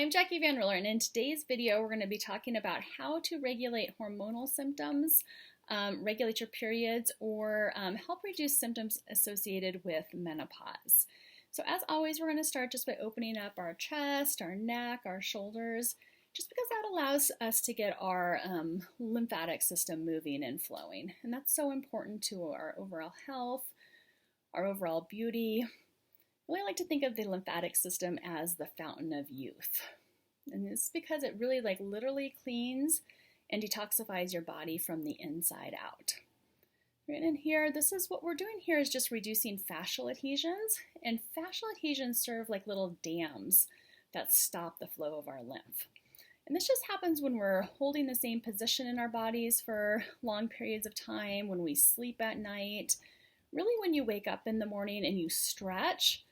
I'm Jackie Van Riller, and in today's video we're going to be talking about how to regulate hormonal symptoms, regulate your periods, or help reduce symptoms associated with menopause. So as always, we're going to start just by opening up our chest, our neck, our shoulders, just because that allows us to get our lymphatic system moving and flowing. And that's so important to our overall health, our overall beauty. I really like to think of the lymphatic system as the fountain of youth. And it's because it really literally cleans and detoxifies your body from the inside out. Right in here, this is what we're doing here is just reducing fascial adhesions. And fascial adhesions serve like little dams that stop the flow of our lymph. And this just happens when we're holding the same position in our bodies for long periods of time, when we sleep at night, really when you wake up in the morning and you stretch.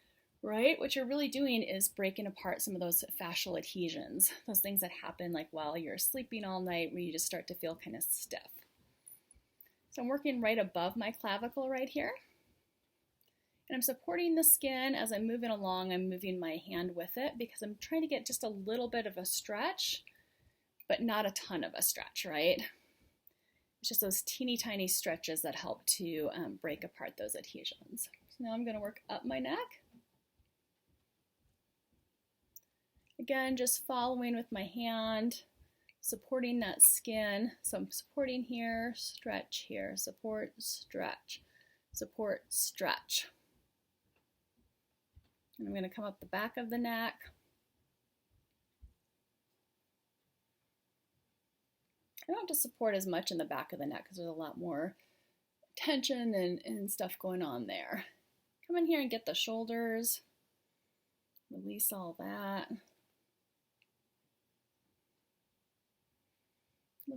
Right? What you're really doing is breaking apart some of those fascial adhesions, those things that happen like while you're sleeping all night where you just start to feel kind of stiff. So I'm working right above my clavicle right here. And I'm supporting the skin as I'm moving along. I'm moving my hand with it because I'm trying to get just a little bit of a stretch, but not a ton of a stretch, right? It's just those teeny tiny stretches that help to break apart those adhesions. So now I'm going to work up my neck. Again, just following with my hand, supporting that skin. So I'm supporting here, stretch here, support, stretch, support, stretch. And I'm going to come up the back of the neck. I don't have to support as much in the back of the neck because there's a lot more tension and stuff going on there. Come in here and get the shoulders. Release all that.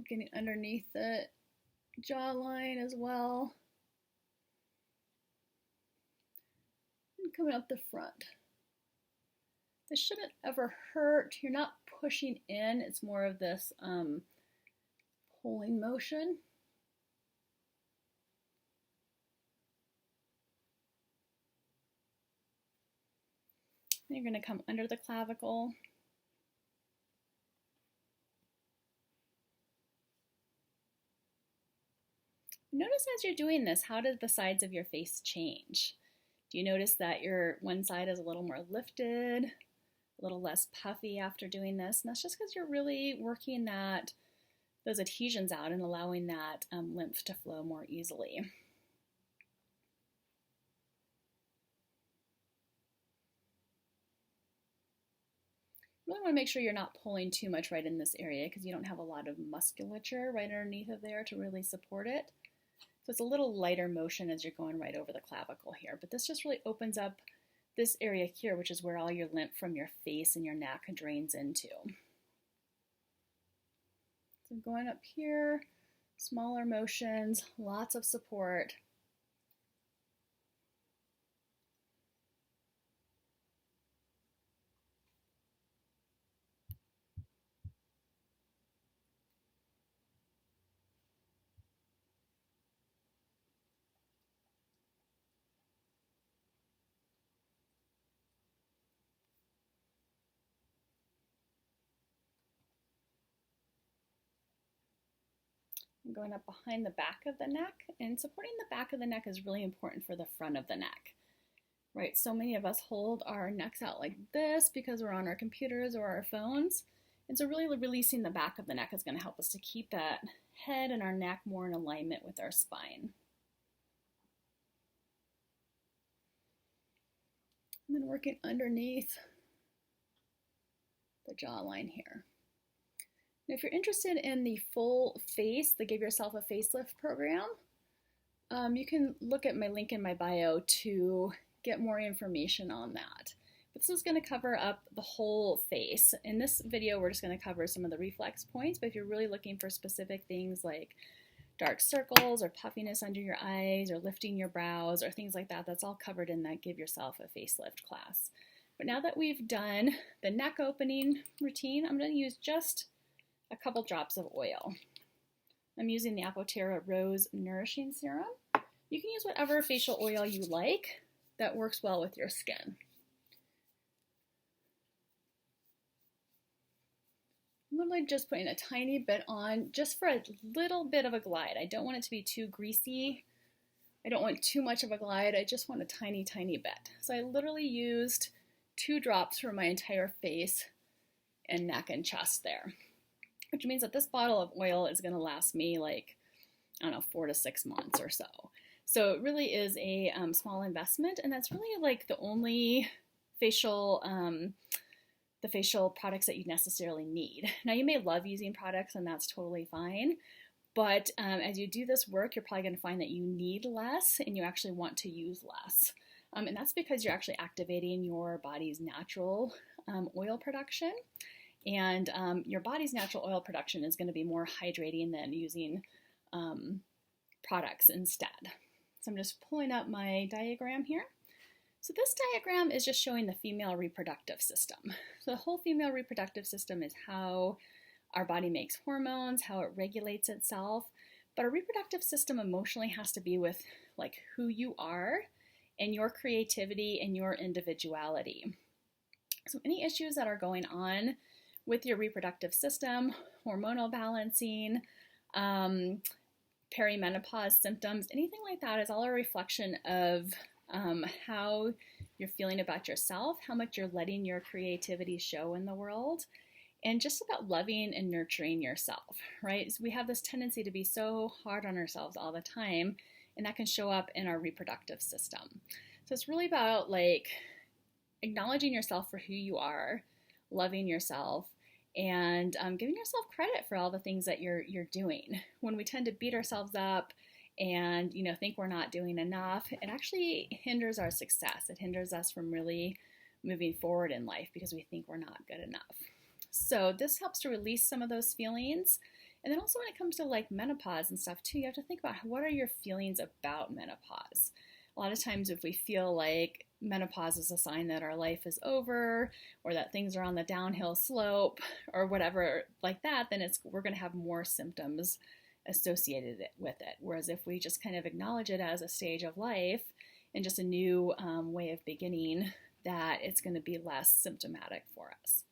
Getting underneath the jawline as well. And coming up the front. This shouldn't ever hurt. You're not pushing in. It's more of this pulling motion. Then you're going to come under the clavicle. Notice as you're doing this, how does the sides of your face change? Do you notice that your one side is a little more lifted, a little less puffy after doing this? And that's just because you're really working those adhesions out and allowing that lymph to flow more easily. You really want to make sure you're not pulling too much right in this area because you don't have a lot of musculature right underneath of there to really support it. So it's a little lighter motion as you're going right over the clavicle here, but this just really opens up this area here, which is where all your lymph from your face and your neck drains into. So going up here, smaller motions, lots of support. Going up behind the back of the neck, and supporting the back of the neck is really important for the front of the neck, right? So many of us hold our necks out like this because we're on our computers or our phones, and so really releasing the back of the neck is going to help us to keep that head and our neck more in alignment with our spine. And then working underneath the jawline here. If you're interested in the full face, the Give Yourself a Facelift program, you can look at my link in my bio to get more information on that. But this is going to cover up the whole face. In this video, we're just going to cover some of the reflex points, but if you're really looking for specific things like dark circles or puffiness under your eyes or lifting your brows or things like that, that's all covered in that Give Yourself a Facelift class. But now that we've done the neck opening routine, I'm going to use just a couple drops of oil. I'm using the Apoterra Rose Nourishing Serum. You can use whatever facial oil you like that works well with your skin. literally just putting a tiny bit on just for a little bit of a glide. I don't want it to be too greasy. I don't want too much of a glide. I just want a tiny, tiny bit. So I literally used 2 drops for my entire face and neck and chest there, which means that this bottle of oil is going to last me like, I don't know, 4 to 6 months or so. So it really is a small investment, and that's really like the only facial products that you necessarily need. Now, you may love using products, and that's totally fine. But as you do this work, you're probably going to find that you need less and you actually want to use less. And that's because you're actually activating your body's natural oil production. And your body's natural oil production is going to be more hydrating than using products instead. So I'm just pulling up my diagram here. So this diagram is just showing the female reproductive system. So the whole female reproductive system is how our body makes hormones, how it regulates itself. But our reproductive system emotionally has to be with like who you are and your creativity and your individuality. So any issues that are going on with your reproductive system, hormonal balancing, peri-menopause symptoms, anything like that is all a reflection of how you're feeling about yourself, how much you're letting your creativity show in the world, and just about loving and nurturing yourself, right? So we have this tendency to be so hard on ourselves all the time, and that can show up in our reproductive system. So it's really about like acknowledging yourself for who you are, loving yourself, and giving yourself credit for all the things that you're doing. When we tend to beat ourselves up and think we're not doing enough, it actually hinders our success. It hinders us from really moving forward in life because we think we're not good enough. So this helps to release some of those feelings. And then also when it comes to like menopause and stuff too, you have to think about what are your feelings about menopause. A lot of times if we feel like menopause is a sign that our life is over or that things are on the downhill slope or whatever like that, then we're going to have more symptoms associated with it. Whereas if we just kind of acknowledge it as a stage of life and just a new way of beginning, that it's going to be less symptomatic for us.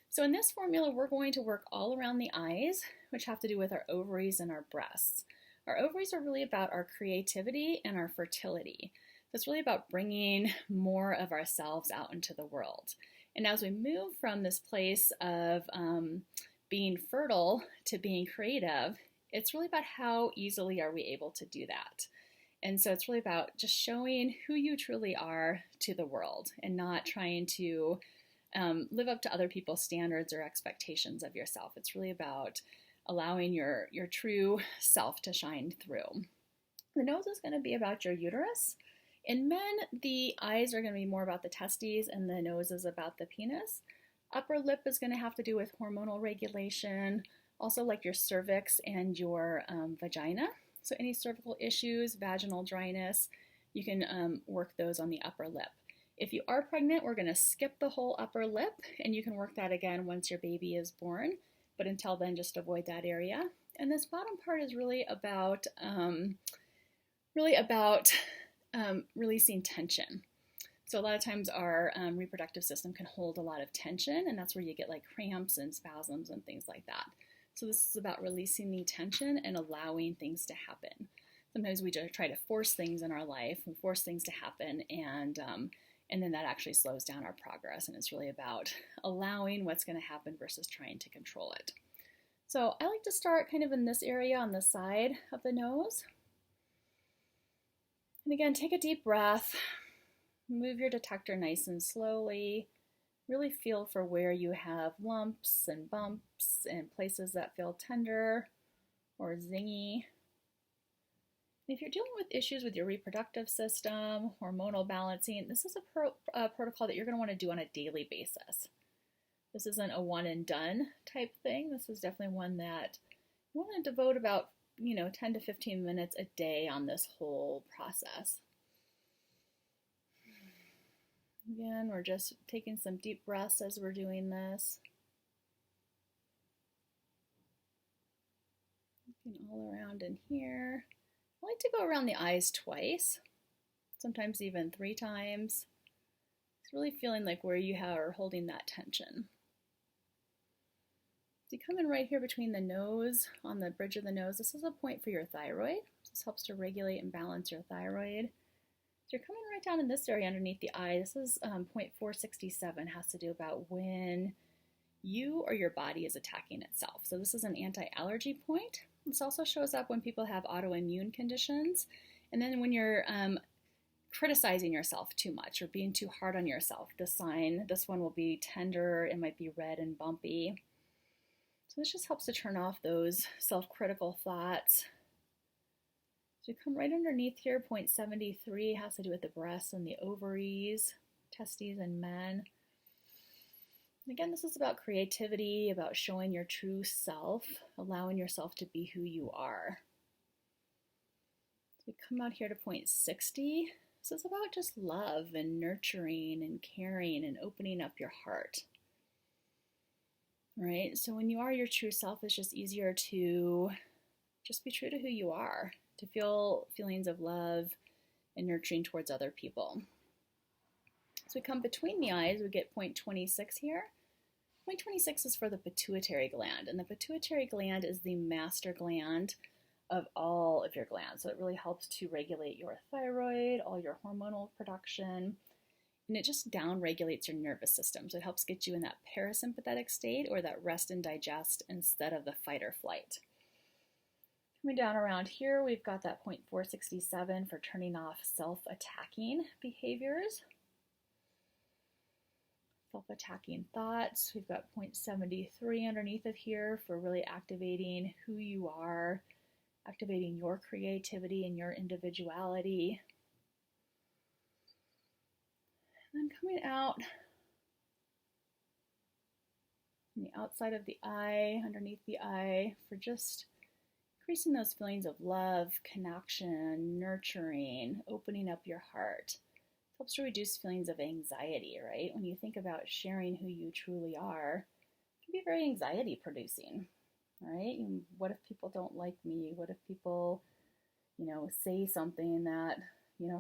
So in this formula, we're going to work all around the eyes, which have to do with our ovaries and our breasts. Our ovaries are really about our creativity and our fertility. So it's really about bringing more of ourselves out into the world. And as we move from this place of being fertile to being creative, it's really about how easily are we able to do that. And so it's really about just showing who you truly are to the world and not trying to live up to other people's standards or expectations of yourself. It's really about allowing your true self to shine through. The nose is going to be about your uterus. In men, the eyes are going to be more about the testes and the nose is about the penis. Upper lip is going to have to do with hormonal regulation, also like your cervix and your vagina. So any cervical issues, vaginal dryness, you can work those on the upper lip. If you are pregnant, we're going to skip the whole upper lip, and you can work that again once your baby is born. But until then, just avoid that area. And this bottom part is really about releasing tension. So a lot of times our reproductive system can hold a lot of tension, and that's where you get like cramps and spasms and things like that. So this is about releasing the tension and allowing things to happen. Sometimes we just try to force things in our life and force things to happen, and then that actually slows down our progress. And it's really about allowing what's going to happen versus trying to control it. So I like to start kind of in this area on the side of the nose. And again, take a deep breath. Move your detector nice and slowly. Really feel for where you have lumps and bumps and places that feel tender or zingy. If you're dealing with issues with your reproductive system, hormonal balancing, this is a protocol that you're going to want to do on a daily basis. This isn't a one and done type thing. This is definitely one that you want to devote about 10 to 15 minutes a day on this whole process. Again, we're just taking some deep breaths as we're doing this. Looking all around in here. I like to go around the eyes twice, sometimes even 3 times. It's really feeling like where you are holding that tension. you come in right here between the nose, on the bridge of the nose, this is a point for your thyroid. This helps to regulate and balance your thyroid. So you're coming right down in this area underneath the eye. This is point 467, has to do about when you or your body is attacking itself. So this is an anti-allergy point. This also shows up when people have autoimmune conditions. And then when you're criticizing yourself too much or being too hard on yourself, this one will be tender, it might be red and bumpy. So this just helps to turn off those self-critical thoughts. So you come right underneath here, point 73, has to do with the breasts and the ovaries, testes in men. And again, this is about creativity, about showing your true self, allowing yourself to be who you are. So we come out here to point 60. This is about just love and nurturing and caring and opening up your heart. Right? So when you are your true self, it's just easier to just be true to who you are, to feel feelings of love and nurturing towards other people. So we come between the eyes, we get point 26 here. Point 26 is for the pituitary gland, and the pituitary gland is the master gland of all of your glands. So it really helps to regulate your thyroid, all your hormonal production, and it just down-regulates your nervous system. So it helps get you in that parasympathetic state or that rest and digest instead of the fight or flight. Coming down around here, we've got that point 467 for turning off self-attacking behaviors. Self-attacking thoughts. We've got point 73 underneath it here for really activating who you are, activating your creativity and your individuality. And then coming out on the outside of the eye, underneath the eye, for just increasing those feelings of love, connection, nurturing, opening up your heart. Helps to reduce feelings of anxiety, right? When you think about sharing who you truly are, it can be very anxiety producing, right? And what if people don't like me? What if people, say something that,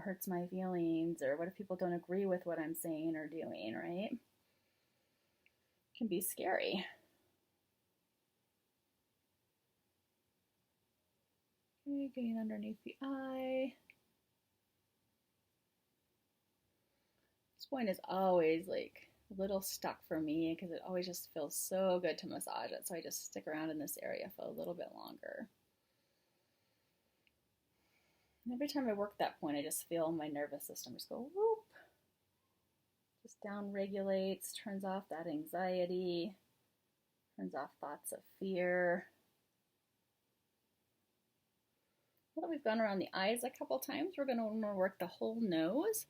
hurts my feelings? Or what if people don't agree with what I'm saying or doing, right? It can be scary. Okay, getting underneath the eye. This point is always like a little stuck for me because it always just feels so good to massage it. So I just stick around in this area for a little bit longer. And every time I work that point, I just feel my nervous system just go whoop. Just down regulates, turns off that anxiety, turns off thoughts of fear. Now that we've gone around the eyes a couple times, we're going to work the whole nose.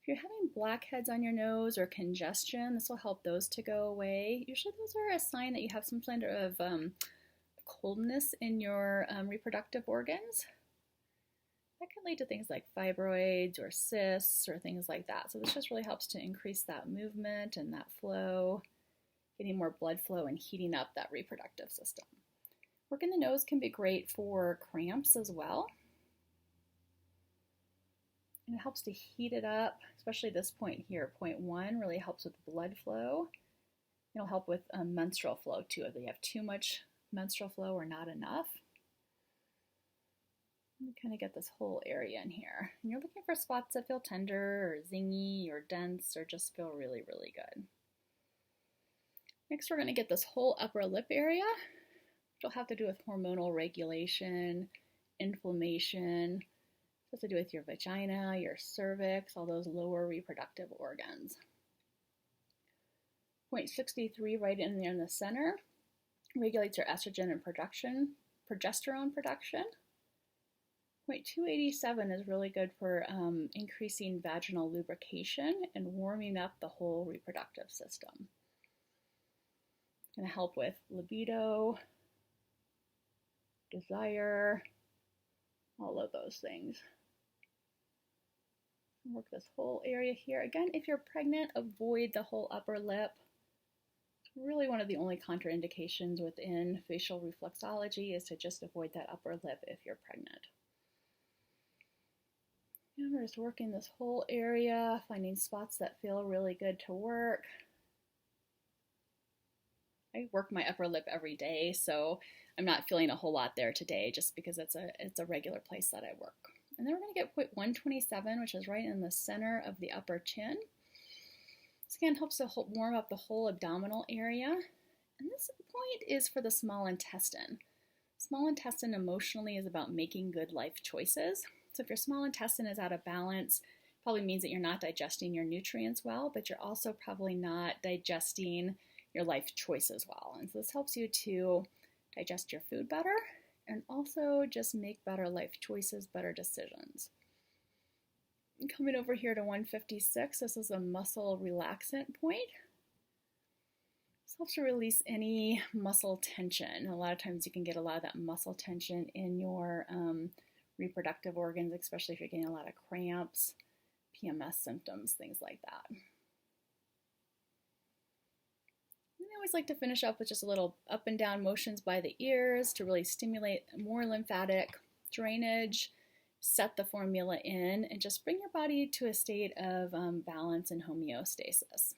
If you're having blackheads on your nose or congestion, this will help those to go away. Usually those are a sign that you have some kind of coldness in your reproductive organs. That can lead to things like fibroids or cysts or things like that. So this just really helps to increase that movement and that flow, getting more blood flow and heating up that reproductive system. Working the nose can be great for cramps as well. And it helps to heat it up, especially this point here, point 1, really helps with blood flow. It'll help with menstrual flow too, if you have too much menstrual flow or not enough. You kind of get this whole area in here. And you're looking for spots that feel tender or zingy or dense or just feel really, really good. Next, we're going to get this whole upper lip area, which will have to do with hormonal regulation, inflammation. It has to do with your vagina, your cervix, all those lower reproductive organs. Point 63 right in there in the center regulates your estrogen and progesterone production. Point 287 is really good for increasing vaginal lubrication and warming up the whole reproductive system. It's going to help with libido, desire, all of those things. Work this whole area here. Again, if you're pregnant, avoid the whole upper lip. It's really one of the only contraindications within facial reflexology is to just avoid that upper lip if you're pregnant. And we're just working this whole area, finding spots that feel really good to work. I work my upper lip every day, so I'm not feeling a whole lot there today just because it's a regular place that I work. And then we're going to get point 127, which is right in the center of the upper chin. This again helps to warm up the whole abdominal area. And this point is for the small intestine. Small intestine emotionally is about making good life choices. So if your small intestine is out of balance, it probably means that you're not digesting your nutrients well, but you're also probably not digesting your life choices well. And so this helps you to digest your food better and also just make better life choices, better decisions. And coming over here to 156, this is a muscle relaxant point. This helps to release any muscle tension. A lot of times you can get a lot of that muscle tension in your reproductive organs, especially if you're getting a lot of cramps, PMS symptoms, things like that. And I always like to finish up with just a little up and down motions by the ears to really stimulate more lymphatic drainage, set the formula in, and just bring your body to a state of balance and homeostasis.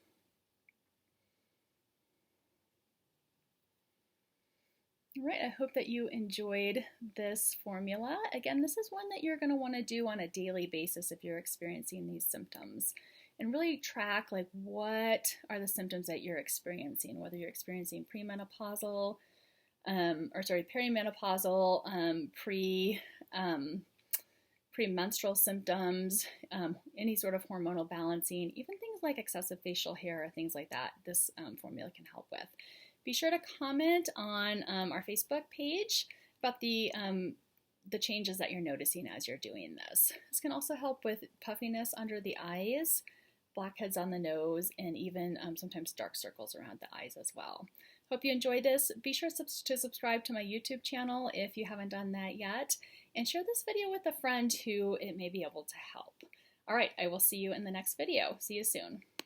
All right, I hope that you enjoyed this formula. Again, this is one that you're going to want to do on a daily basis if you're experiencing these symptoms, and really track like what are the symptoms that you're experiencing, whether you're experiencing peri-menopausal, premenstrual symptoms, any sort of hormonal balancing, even things like excessive facial hair or things like that. This formula can help with. Be sure to comment on our Facebook page about the changes that you're noticing as you're doing this. This can also help with puffiness under the eyes, blackheads on the nose, and even sometimes dark circles around the eyes as well. Hope you enjoyed this. Be sure to subscribe to my YouTube channel if you haven't done that yet, and share this video with a friend who it may be able to help. All right, I will see you in the next video. See you soon.